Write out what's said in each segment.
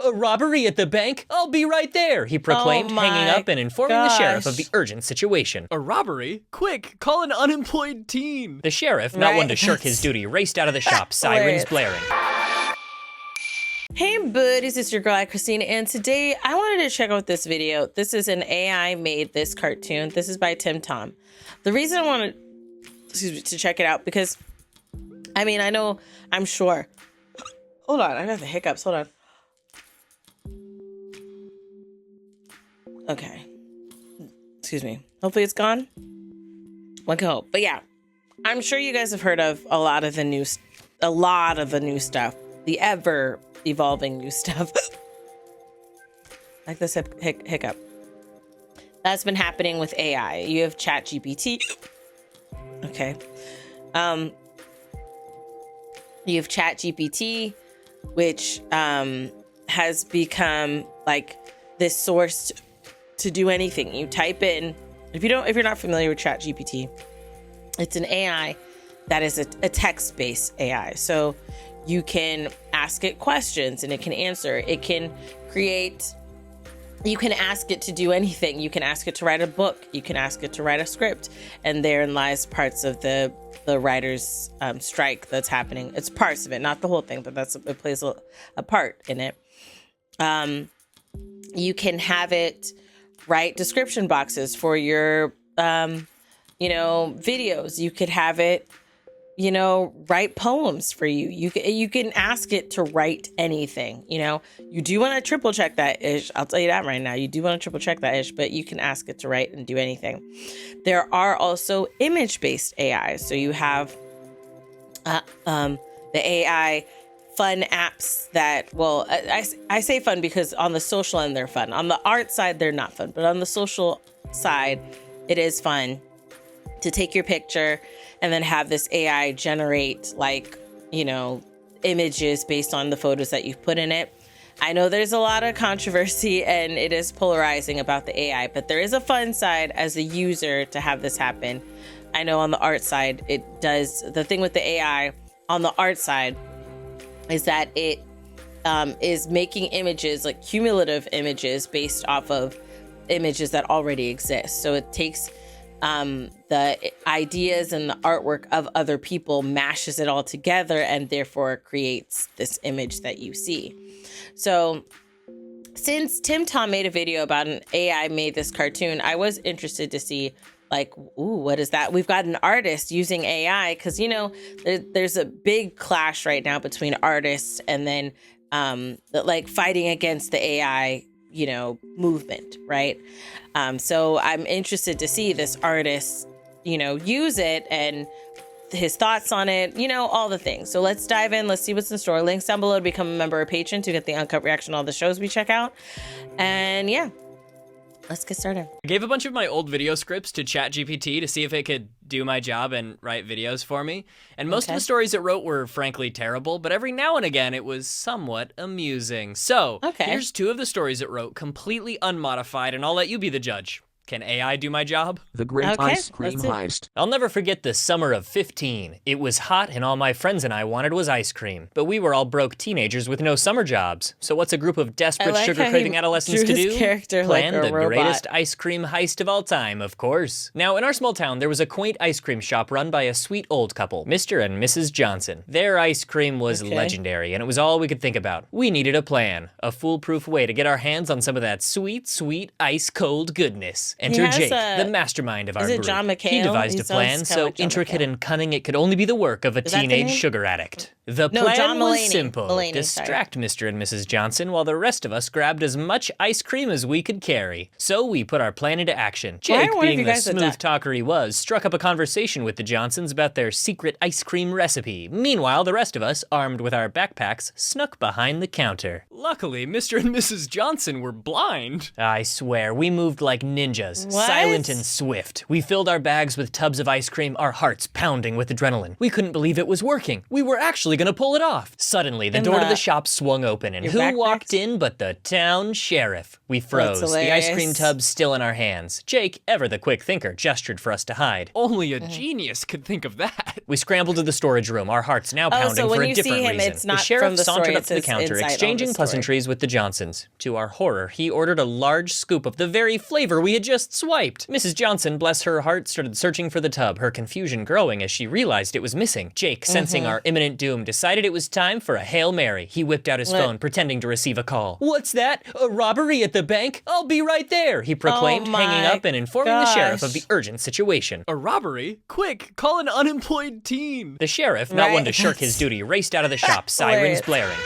A robbery at the bank? I'll be right there, he proclaimed, hanging up and informing the sheriff of the urgent situation. A robbery? Quick, call an unemployed teen. The sheriff, not one to shirk his duty, raced out of the shop, sirens blaring. Hey buddies, it's your girl AyChristene, and today I wanted to check out this video. This is an AI made this cartoon. This is by TimTom. The reason I wanted to check it out because, I mean, I'm sure. Hold on, I got the hiccups. Hold on. Okay. Excuse me. Hopefully it's gone. One can hope. But yeah, I'm sure you guys have heard of a lot of the new stuff. The ever evolving new stuff. Like this hiccup. That's been happening with AI. You have ChatGPT. Okay. You have ChatGPT, which has become like this source to do anything. You type in, if you're not familiar with ChatGPT, it's an AI that is a text-based AI. So you can ask it questions and it can answer. It can create, you can ask it to do anything. You can ask it to write a book. You can ask it to write a script. And therein lies parts of the writer's strike that's happening. It's parts of it, not the whole thing, but it plays a part in it. You can have it write description boxes for your, videos. You could have it, write poems for you. You can ask it to write anything. You do want to triple check that ish. I'll tell you that right now. You do want to triple check that ish, but you can ask it to write and do anything. There are also image-based AI. So you have the AI fun apps that, well, I say fun because on the social end, they're fun. On the art side, they're not fun. But on the social side, it is fun to take your picture and then have this AI generate images based on the photos that you've put in it. I know there's a lot of controversy and it is polarizing about the AI, but there is a fun side as a user to have this happen. I know on the art side, it does. The thing with the AI on the art side is that it is making images, like cumulative images based off of images that already exist. So it takes the ideas and the artwork of other people, mashes it all together, and therefore creates this image that you see. So since TimTom made a video about an AI made this cartoon, I was interested to see what is that? We've got an artist using AI because, there's a big clash right now between artists and then fighting against the AI movement, right? So I'm interested to see this artist, use it and his thoughts on it, all the things. So let's dive in. Let's see what's in store. Links down below to become a member or patron to get the uncut reaction to all the shows we check out. And yeah, let's get started. I gave a bunch of my old video scripts to ChatGPT to see if it could do my job and write videos for me. And most of the stories it wrote were frankly terrible, but every now and again it was somewhat amusing. So here's 2 of the stories it wrote, completely unmodified, and I'll let you be the judge. Can AI do my job? The Great Ice Cream Heist. I'll never forget the summer of 15. It was hot and all my friends and I wanted was ice cream. But we were all broke teenagers with no summer jobs. So what's a group of desperate sugar-craving adolescents to do? Plan the greatest ice cream heist of all time, of course. Now, in our small town, there was a quaint ice cream shop run by a sweet old couple, Mr. and Mrs. Johnson. Their ice cream was legendary, and it was all we could think about. We needed a plan, a foolproof way to get our hands on some of that sweet, sweet, ice-cold goodness. Enter Jake, the mastermind of our group. John McHale? He devised a plan so intricate and cunning it could only be the work of a teenage sugar addict. The plan was simple. Distract Mr. and Mrs. Johnson while the rest of us grabbed as much ice cream as we could carry. So we put our plan into action. Jake, being the smooth talker he was, struck up a conversation with the Johnsons about their secret ice cream recipe. Meanwhile, the rest of us, armed with our backpacks, snuck behind the counter. Luckily, Mr. and Mrs. Johnson were blind. I swear, we moved like ninjas. ninjas, silent and swift. We filled our bags with tubs of ice cream, our hearts pounding with adrenaline. We couldn't believe it was working. We were actually gonna pull it off. Suddenly, the door to the shop swung open, and who walked in but the town sheriff? We froze, the ice cream tub still in our hands. Jake, ever the quick thinker, gestured for us to hide. Only a genius could think of that. We scrambled to the storage room, our hearts now pounding for a different reason. The sheriff sauntered up to the counter, exchanging pleasantries with the Johnsons. To our horror, he ordered a large scoop of the very flavor we had just swiped. Mrs. Johnson, bless her heart, started searching for the tub, her confusion growing as she realized it was missing. Jake, sensing our imminent doom, decided it was time for a Hail Mary. He whipped out his phone, pretending to receive a call. What's that? A robbery at the bank? I'll be right there, he proclaimed, hanging up and informing the sheriff of the urgent situation. A robbery? Quick, call an unemployed teen. The sheriff, not one to shirk his duty, raced out of the shop, sirens blaring.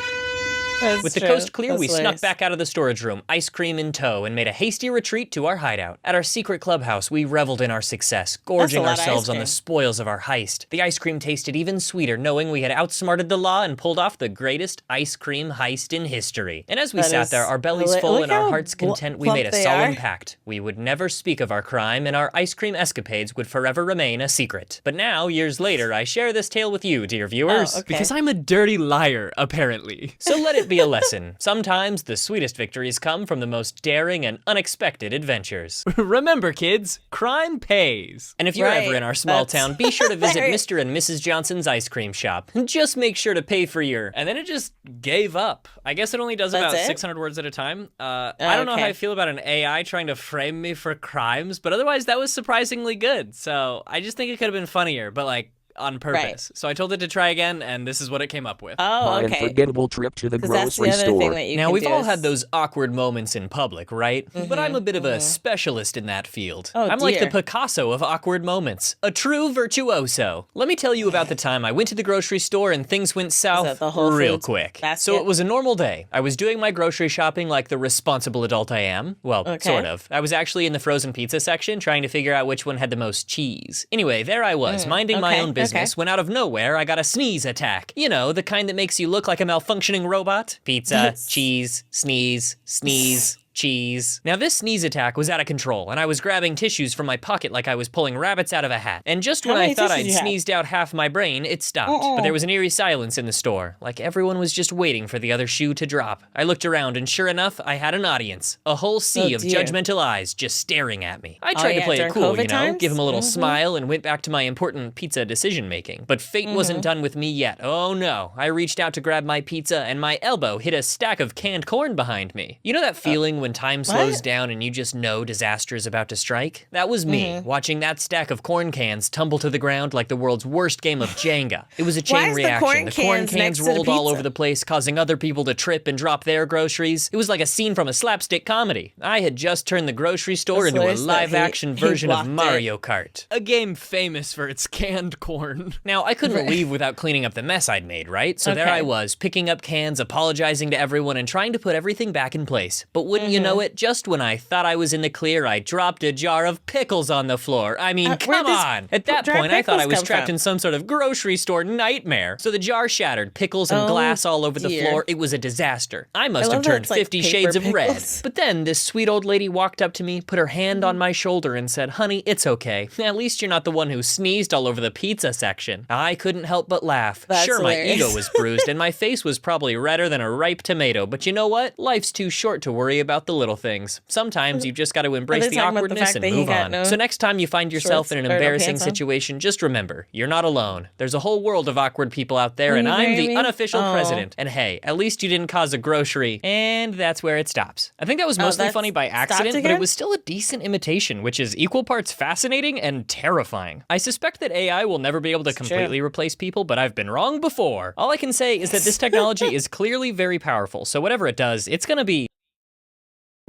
With the coast clear, we snuck back out of the storage room, ice cream in tow, and made a hasty retreat to our hideout. At our secret clubhouse, we reveled in our success, gorging ourselves on the spoils of our heist. The ice cream tasted even sweeter, knowing we had outsmarted the law and pulled off the greatest ice cream heist in history. And as we sat there, our bellies full and our hearts content, we made a solemn pact. We would never speak of our crime, and our ice cream escapades would forever remain a secret. But now, years later, I share this tale with you, dear viewers. Because I'm a dirty liar, apparently. So let it be a lesson. Sometimes the sweetest victories come from the most daring and unexpected adventures. Remember, kids, crime pays. And if you're ever in our small town, be sure to visit Mr. and Mrs. Johnson's ice cream shop. Just make sure to pay for your... And then it just gave up. I guess it only does about 600 words at a time. I don't know how I feel about an AI trying to frame me for crimes, but otherwise that was surprisingly good. So I just think it could have been funnier, but like, on purpose. So I told it to try again, and this is what it came up with. Oh, okay. Unforgettable trip to the grocery store. Now, we've all had those awkward moments in public, right? But I'm a bit of a specialist in that field. I'm like the Picasso of awkward moments, a true virtuoso. Let me tell you about the time I went to the grocery store and things went south real quick. So it was a normal day. I was doing my grocery shopping like the responsible adult I am. Well, sort of. I was actually in the frozen pizza section trying to figure out which one had the most cheese. Anyway, there I was, minding my own business. When out of nowhere, I got a sneeze attack. You know, the kind that makes you look like a malfunctioning robot. Pizza, cheese, sneeze, sneeze. Cheese. Now this sneeze attack was out of control, and I was grabbing tissues from my pocket like I was pulling rabbits out of a hat. And just when I thought I'd sneezed out half my brain, it stopped. But there was an eerie silence in the store, like everyone was just waiting for the other shoe to drop. I looked around, and sure enough, I had an audience. A whole sea of judgmental eyes just staring at me. I tried to play it cool, you know, give them a little smile, and went back to my important pizza decision-making. But fate wasn't done with me yet. Oh no. I reached out to grab my pizza, and my elbow hit a stack of canned corn behind me. You know that feeling when time slows down and you just know disaster is about to strike? That was me, watching that stack of corn cans tumble to the ground like the world's worst game of Jenga. It was a chain reaction. The corn cans rolled all over the place, causing other people to trip and drop their groceries. It was like a scene from a slapstick comedy. I had just turned the grocery store into a live-action version of Mario Kart. A game famous for its canned corn. Now, I couldn't leave without cleaning up the mess I'd made, right? So there I was, picking up cans, apologizing to everyone, and trying to put everything back in place. But wouldn't you know it, just when I thought I was in the clear, I dropped a jar of pickles on the floor. I mean, come on! At that point, I thought I was trapped in some sort of grocery store nightmare. So the jar shattered, pickles and glass all over the floor. It was a disaster. I must have turned 50 shades of red. But then this sweet old lady walked up to me, put her hand on my shoulder and said, "Honey, it's okay. At least you're not the one who sneezed all over the pizza section." I couldn't help but laugh. Sure, my ego was bruised and my face was probably redder than a ripe tomato, but you know what? Life's too short to worry about the little things. Sometimes you've just got to embrace the awkwardness and move on. So next time you find yourself in an embarrassing situation, just remember, you're not alone. There's a whole world of awkward people out there, and I'm the unofficial president. And hey, at least you didn't cause a grocery. And that's where it stops. I think that was mostly funny by accident, but it was still a decent imitation, which is equal parts fascinating and terrifying. I suspect that AI will never be able to completely replace people, but I've been wrong before. All I can say is that this technology is clearly very powerful, so whatever it does, it's gonna be...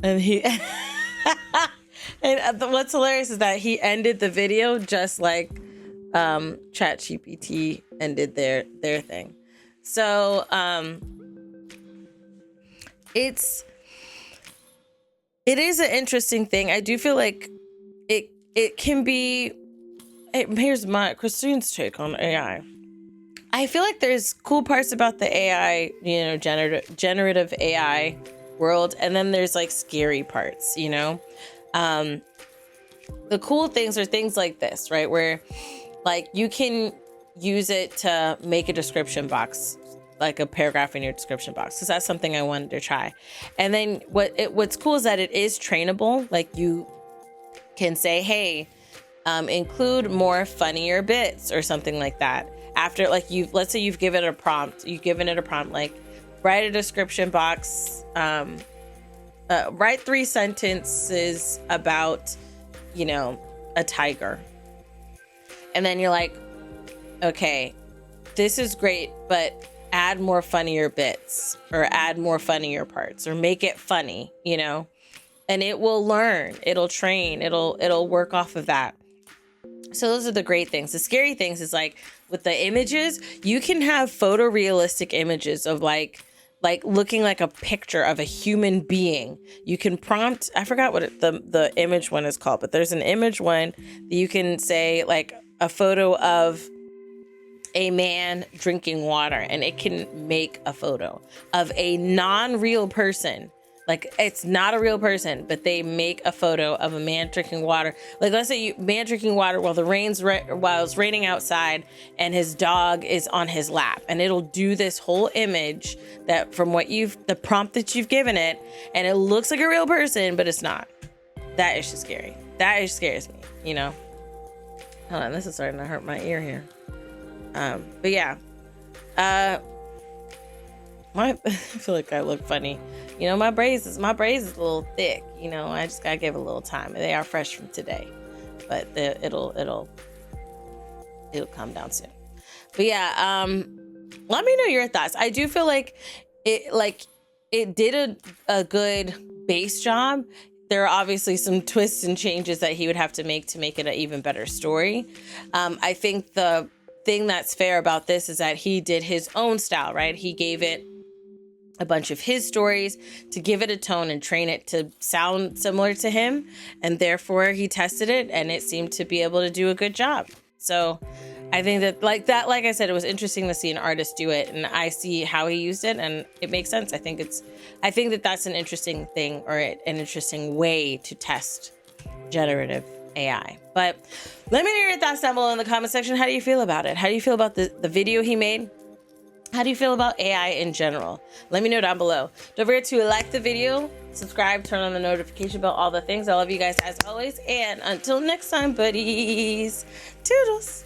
And he... And what's hilarious is that he ended the video just like ChatGPT ended their thing. So it is an interesting thing. I do feel like it can be. Here's my Christine's take on AI. I feel like there's cool parts about the AI, you know, generative AI world, and then there's like scary parts, you know. the cool things are things like this, right? Where like you can use it to make a description box, like a paragraph in your description box, because that's something I wanted to try. And then what's cool is that it is trainable. Like you can say, hey, include more funnier bits or something like that. After like let's say you've given it a prompt, like write a description box, write 3 sentences about, a tiger. And then you're like, okay, this is great, but add more funnier bits or add more funnier parts or make it funny, and it will learn, it'll train, it'll work off of that. So those are the great things. The scary things is like with the images, you can have photorealistic images of like looking like a picture of a human being. You can prompt, I forgot what the image one is called, but there's an image one that you can say like a photo of a man drinking water, and it can make a photo of a non-real person. Like it's not a real person, but they make a photo of a man drinking water. Like let's say man drinking water while it's raining outside and his dog is on his lap, and it'll do this whole image that from the prompt that you've given it, and it looks like a real person, but it's not. That is just scary. That just scares me, Hold on, this is starting to hurt my ear here. But yeah, I feel like I look funny. My braids is a little thick. I just gotta give it a little time. They are fresh from today, but it'll come down soon. But yeah, let me know your thoughts. I do feel like it did a good base job. There are obviously some twists and changes that he would have to make it an even better story. I think the thing that's fair about this is that he did his own style, right? He gave it a bunch of his stories to give it a tone and train it to sound similar to him. And therefore he tested it and it seemed to be able to do a good job. So I think that like I said, it was interesting to see an artist do it, and I see how he used it and it makes sense. I think that that's an interesting thing, or an interesting way to test generative AI. But let me know your thoughts down below in the comment section. How do you feel about it? How do you feel about the video he made? How do you feel about AI in general? Let me know down below. Don't forget to like the video, subscribe, turn on the notification bell, all the things. I love you guys as always. And until next time, buddies, toodles.